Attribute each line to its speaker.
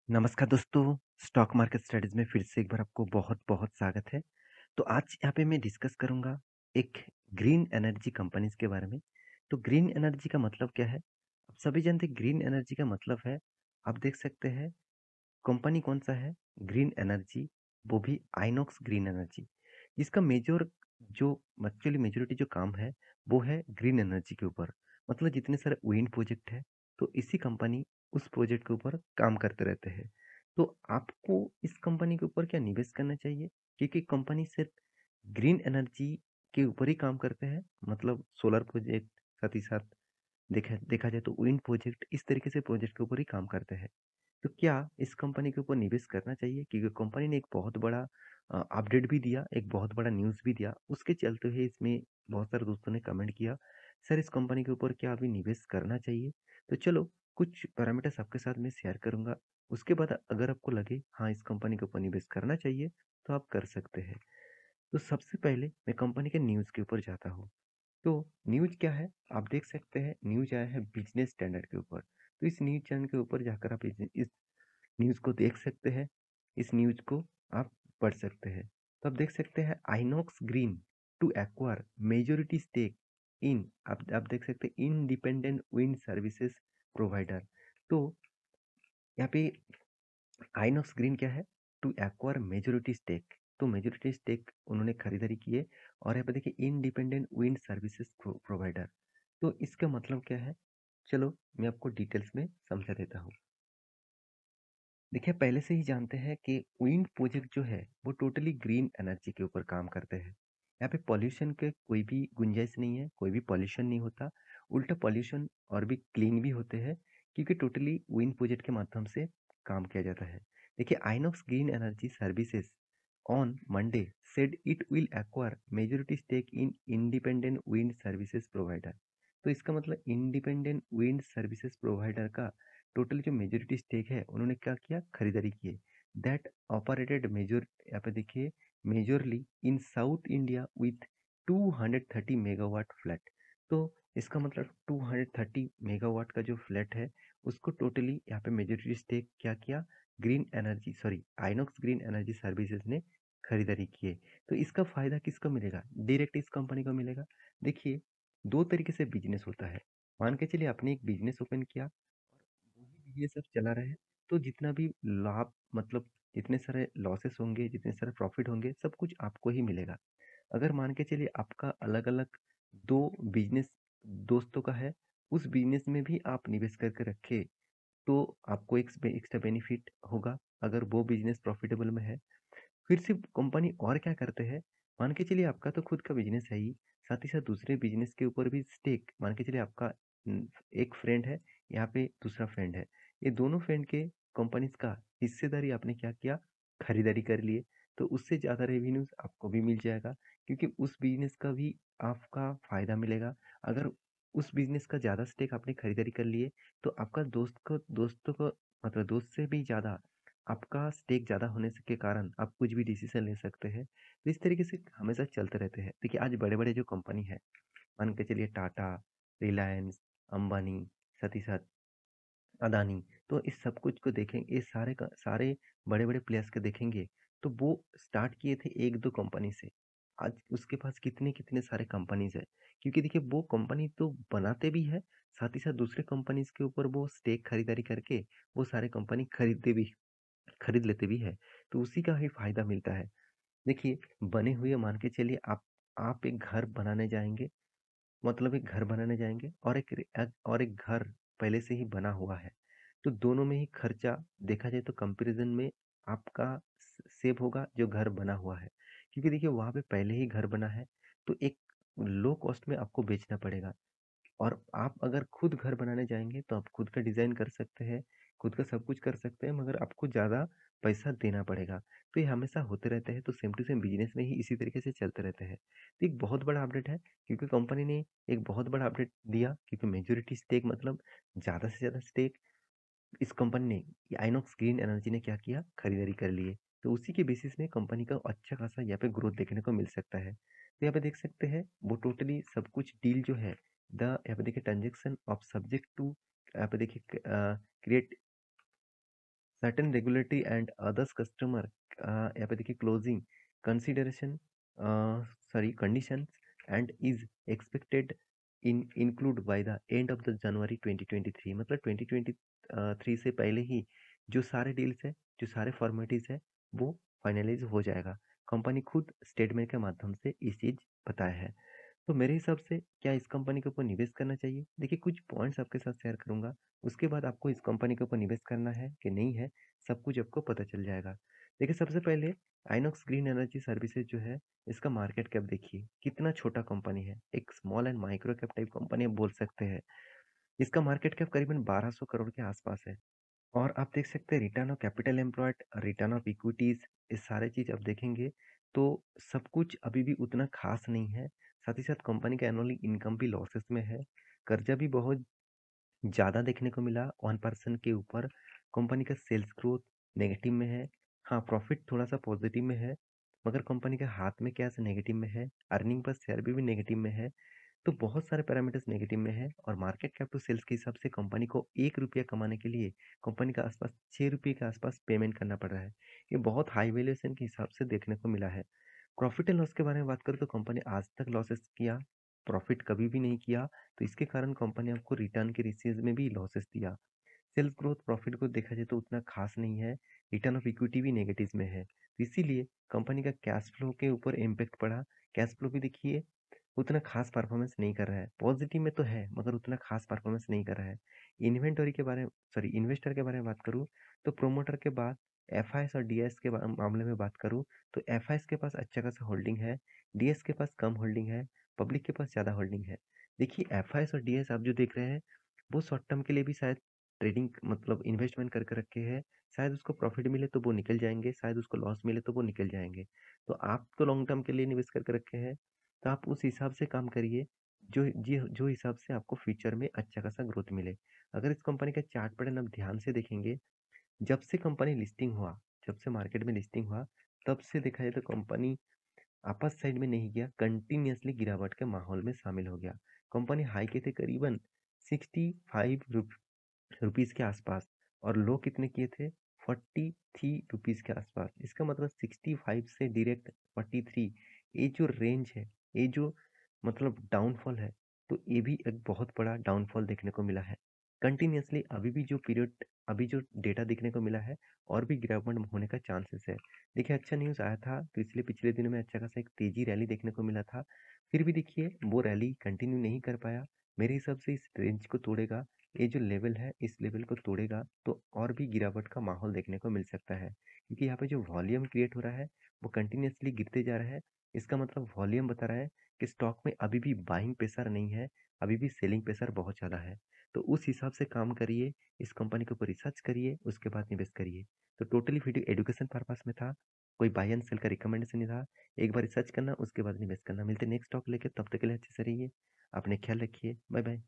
Speaker 1: नमस्कार दोस्तों, stock market studies में फिर से एक बार आपको बहुत-बहुत स्वागत है। तो आज यहाँ पे मैं डिस्कस करूँगा एक ग्रीन एनर्जी कंपनीज़ के बारे में। तो ग्रीन एनर्जी का मतलब क्या है? आप सभी जानते हैं ग्रीन एनर्जी का मतलब है, आप देख सकते हैं कंपनी कौन-सा है? ग्रीन एनर्जी, वो भी आइनॉक्स ग्रीन एनर्जी। इसका मेजर जो एक्चुअली मेजॉरिटी जो काम है, वो है ग्रीन एनर्जी के ऊपर। मतलब जितने सारे विंड प्रोजेक्ट हैं, तो इसी कंपनी उस प्रोजेक्ट के ऊपर काम करते रहते हैं। तो आपको इस कंपनी के ऊपर क्या निवेश करना चाहिए? क्योंकि कंपनी सिर्फ ग्रीन एनर्जी के ऊपर ही काम करते हैं, मतलब सोलर प्रोजेक्ट, साथ ही साथ देखा देखा जाए तो विंड प्रोजेक्ट, इस तरीके से प्रोजेक्ट के ऊपर ही काम करते हैं। तो क्या इस कंपनी के ऊपर निवेश करना चाहिए? क्योंकि कंपनी ने एक बहुत बड़ा अपडेट भी दिया, एक बहुत बड़ा न्यूज़ भी दिया। उसके चलते हुए इसमें बहुत सारे दोस्तों ने कमेंट किया, "सर इस कंपनी के ऊपर क्या अभी निवेश करना चाहिए?" तो चलो कुछ पैरामीटर्स आपके साथ मैं शेयर करूँगा। उसके बाद अगर आपको लगे हाँ, इस कंपनी के ऊपर निवेश करना चाहिए, तो आप कर सकते हैं। तो सबसे पहले मैं कंपनी के न्यूज़ के ऊपर जाता हूँ। तो न्यूज़ क्या है? आप देख सकते हैं न्यूज़ आया है बिज़नेस स्टैंडर्ड के ऊपर। तो इस न्यूज़ चैनल के ऊपर जाकर आप इस न्यूज़ को देख सकते हैं, इस न्यूज़ को आप पढ़ सकते हैं। तो आप देख सकते हैं Inox Green to acquire majority stake in आप देख सकते हैं इंडिपेंडेंट विंड सर्विसेज प्रोवाइडर। तो यहाँ पे आइनॉक्स ग्रीन क्या है? To acquire majority stake. तो मेजॉरिटी स्टेक उन्होंने खरीदारी की है और यहाँ पे देखिए इंडिपेंडेंट विंड सर्विसेज प्रोवाइडर। तो इसका मतलब क्या है? चलो मैं आपको डिटेल्स में समझा देता हूँ। देखिए पहले से ही जानते हैं कि विंड प्रोजेक्ट जो है वो टोटली ग्रीन एनर्जी के ऊपर काम करते हैं। यहाँ पे पॉल्यूशन के कोई भी गुंजाइश नहीं है, कोई भी पॉल्यूशन नहीं होता। उल्टा पॉल्यूशन और भी क्लीन भी होते हैं, क्योंकि टोटली विंड प्रोजेक्ट के माध्यम से काम किया जाता है। देखिए Inox Green Energy Services on Monday said it will acquire majority stake in independent wind services provider. तो इसका मतलब इंडिपेंडेंट विंड सर्विसेज प्रोवाइडर का टोटल जो मेजॉरिटी स्टेक है उन्होंने क्या किया? खरीदारी की है। दैट ऑपरेटेड मेजर यहाँ पे देखिए majorly in south India with 230 megawatt flat. तो इसका मतलब 230 मेगावाट का जो फ्लैट है उसको टोटली यहाँ पे मेजॉरिटी स्टेक क्या किया? Green energy sorry INOX Green Energy services ने खरीदारी की है। तो इसका फायदा किसको मिलेगा? डायरेक्ट इस कंपनी को मिलेगा। देखिए दो तरीके से बिजनेस होता है। मान के चलिए आपने एक बिजनेस ओपन किया, वही ये सब चला रहे, तो जितना भी लाभ मतलब जितने सारे लॉसेस होंगे, जितने सारे प्रॉफिट होंगे, सब कुछ आपको ही मिलेगा। अगर मान के चलिए आपका अलग-अलग 2 बिज़नेस दोस्तों का है, उस बिज़नेस में भी आप निवेश करके रखें, तो आपको एक एक्स्ट्रा बेनिफिट होगा, अगर वो बिज़नेस प्रॉफिटेबल में है। फिर से कंपनी और क्या करते हैं, मान के चलिए आपका तो खुद का बिज़नेस है ही, साथ ही साथ दूसरे बिज़नेस के ऊपर भी स्टेक मान के चलिए आपका एक फ्रेंड है, यहाँ पे दूसरा फ्रेंड है। ये दोनों फ्रेंड के कंपनीज़ का हिस्सेदारी आपने क्या किया? खरीदारी कर लिए। तो उससे ज़्यादा रेवेन्यूज़ आपको भी मिल जाएगा, क्योंकि उस बिज़नेस का भी आपका फ़ायदा मिलेगा। अगर उस बिज़नेस का ज़्यादा स्टेक आपने खरीदारी कर लिए, तो आपका दोस्तों को मतलब दोस्त से भी ज़्यादा आपका स्टेक ज़्यादा होने से के कारण आप कुछ भी डिसीज़न ले सकते हैं। तो इस तरीके से हमेशा चलते रहते हैं। देखिए आज बड़े-बड़े जो कंपनी है, मान के चलिए टाटा, रिलायंस, अंबानी, साथ ही साथ अदानी, तो इस सब कुछ को देखें, ये सारे का सारे बड़े-बड़े प्लेयर्स को देखेंगे, तो वो स्टार्ट किए थे 1-2 कंपनी से। आज उसके पास कितने-कितने सारे कंपनीज़ हैं। क्योंकि देखिए वो कंपनी तो बनाते भी हैं, साथ ही साथ दूसरे कंपनीज़ के ऊपर वो स्टेक खरीदारी करके वो सारे कंपनी खरीद लेते भी हैं। तो उसी का ही फ़ायदा मिलता है। देखिए बने हुए मान के चलिए आप एक घर बनाने जाएँगे, मतलब एक घर बनाने जाएँगे और एक घर पहले से ही बना हुआ है। तो दोनों में ही खर्चा देखा जाए तो कंपैरिज़न में आपका सेव होगा जो घर बना हुआ है। क्योंकि देखिए वहाँ पे पहले ही घर बना है, तो एक लो कॉस्ट में आपको बेचना पड़ेगा। और आप अगर खुद घर बनाने जाएँगे तो आप खुद का डिज़ाइन कर सकते हैं, खुद का सब कुछ कर सकते हैं, मगर आपको ज़्यादा पैसा देना पड़ेगा। तो ये हमेशा होते रहते हैं, तो सेम टू सेम बिज़नेस में ही इसी तरीके से चलते रहते हैं। तो एक बहुत बड़ा अपडेट है, क्योंकि कंपनी ने एक बहुत बड़ा अपडेट दिया, क्योंकि मेजॉरिटी स्टेक मतलब ज़्यादा से ज़्यादा स्टेक इस कंपनी ने आइनॉक्स ग्रीन एनर्जी ने क्या किया? खरीदारी कर ली है। तो उसी के बेसिस में कंपनी का अच्छा खासा यहाँ पे ग्रोथ देखने को मिल सकता है। तो यहाँ पे देख सकते हैं वो टोटली सब कुछ डील जो है यहाँ पे देखिए ट्रांज़ैक्शन ऑफ सब्जेक्ट टू यहाँ पे देखिए create certain regulatory and others customer यहाँ पे देखिए closing consideration sorry conditions and is expected include by the end of the January 2023 मतलब 2023 से पहले ही जो सारे डील्स है जो सारे फॉर्मेलिटीज है वो फाइनलाइज हो जाएगा। कंपनी खुद स्टेटमेंट के माध्यम से इस चीज बताया है। तो मेरे हिसाब से क्या इस कंपनी के ऊपर निवेश करना चाहिए? देखिए कुछ पॉइंट्स आपके साथ शेयर करूँगा, उसके बाद आपको इस कंपनी के ऊपर निवेश करना है कि नहीं है, सब कुछ आपको पता चल जाएगा। देखिए सबसे पहले आइनॉक्स ग्रीन एनर्जी सर्विसेज जो है, इसका मार्केट कैप देखिए, कितना छोटा कंपनी है। एक small and micro cap type company आप बोल सकते हैं। इसका मार्केट कैप करीबन 1200 करोड़ के आसपास है। और आप देख सकते हैं return of capital employed, return of equities, ये सारे चीज आप देखेंगे तो सब कुछ अभी भी उतना खास नहीं है। साथ ही साथ कंपनी का एनुअली इनकम भी लॉसेस में है। कर्जा भी बहुत ज़्यादा देखने को मिला 1% के ऊपर। कंपनी का सेल्स ग्रोथ नेगेटिव में है। हाँ, प्रॉफिट थोड़ा सा पॉजिटिव में है, मगर कंपनी के हाथ में कैश नेगेटिव में है। अर्निंग पर शेयर भी नेगेटिव में है। तो बहुत सारे पैरामीटर्स नेगेटिव में है और मार्केट कैप टू सेल्स के हिसाब से कंपनी को 1 रुपया कमाने के लिए कंपनी का आसपास 6 रुपये के आसपास पेमेंट करना पड़ रहा है। ये बहुत हाई वैल्यूएशन के हिसाब से देखने को मिला है। प्रॉफिट एंड लॉस के बारे में बात करें तो कंपनी आज तक लॉसेस किया, प्रॉफिट कभी भी नहीं किया। तो इसके कारण कंपनी आपको रिटर्न के रेशियोज में भी लॉसेस दिया। सेल्स ग्रोथ प्रॉफिट को देखा जाए तो उतना खास नहीं है। रिटर्न ऑफ इक्विटी भी नेगेटिव में है, तो इसीलिए कंपनी का कैश फ्लो के ऊपर इम्पेक्ट पड़ा। कैश फ्लो भी देखिए उतना खास परफॉर्मेंस नहीं कर रहा है। पॉजिटिव में तो है मगर उतना खास परफॉर्मेंस नहीं कर रहा है। इन्वेंटरी के बारे में सॉरी इन्वेस्टर के बारे में बात करूँ तो प्रोमोटर के बाद एफआईएस और डीएस के मामले में बात करूँ तो एफआईएस के पास अच्छा खासा होल्डिंग है, डीएस के पास कम होल्डिंग है, पब्लिक के पास ज़्यादा होल्डिंग है। देखिए एफआईएस और डीएस आप जो देख रहे हैं वो शॉर्ट टर्म के लिए भी शायद ट्रेडिंग मतलब इन्वेस्टमेंट करके रखे हैं। शायद उसको प्रॉफिट मिले तो वो निकल जाएंगे, शायद उसको लॉस मिले तो वो निकल जाएंगे। तो आप तो लॉन्ग टर्म के लिए निवेश करके रखे हैं, तो आप उस हिसाब से काम करिए जो हिसाब से आपको फ्यूचर में अच्छा खासा ग्रोथ मिले। अगर इस कंपनी का चार्ट पैटर्न आप ध्यान से देखेंगे, जब से कंपनी लिस्टिंग हुआ, जब से मार्केट में लिस्टिंग हुआ, तब से देखा जाए तो कंपनी आपस साइड में नहीं गया, कंटिन्यूसली गिरावट के माहौल में शामिल हो गया। कंपनी हाई के थे करीबन 65 रुपीज़ के आसपास और लो कितने किए थे 43 रुपीज़ के आसपास। इसका मतलब 65 से डायरेक्ट 43, ये जो रेंज है, ये जो मतलब डाउनफॉल है, तो ये भी एक बहुत बड़ा डाउनफॉल देखने को मिला है। कंटिन्यूसली अभी भी जो पीरियड अभी जो डेटा देखने को मिला है और भी गिरावट होने का चांसेस है। देखिए अच्छा न्यूज़ आया था तो इसलिए पिछले दिनों में अच्छा खासा एक तेजी रैली देखने को मिला था। फिर भी देखिए वो रैली कंटिन्यू नहीं कर पाया। मेरे हिसाब से इस रेंज को तोड़ेगा, ये जो लेवल है इस लेवल को तोड़ेगा तो और भी गिरावट का माहौल देखने को मिल सकता है, क्योंकि यहाँ पे जो वॉल्यूम क्रिएट हो रहा है वो कंटिन्यूसली गिरते जा रहा है। इसका मतलब वॉल्यूम बता रहा है कि स्टॉक में अभी भी बाइंग प्रेशर नहीं है, अभी भी सेलिंग प्रेशर बहुत ज़्यादा है। तो उस हिसाब से काम करिए, इस कंपनी के ऊपर रिसर्च करिए, उसके बाद निवेश करिए। तो टोटली वीडियो एजुकेशन पर्पस में था, कोई बाय एंड सेल का रिकमेंडेशन नहीं था। एक बार रिसर्च करना उसके बाद निवेश करना। मिलते नेक्स्ट स्टॉक लेके, तब तक के लिए अच्छे से रहिए, अपने ख्याल रखिए, बाय बाय।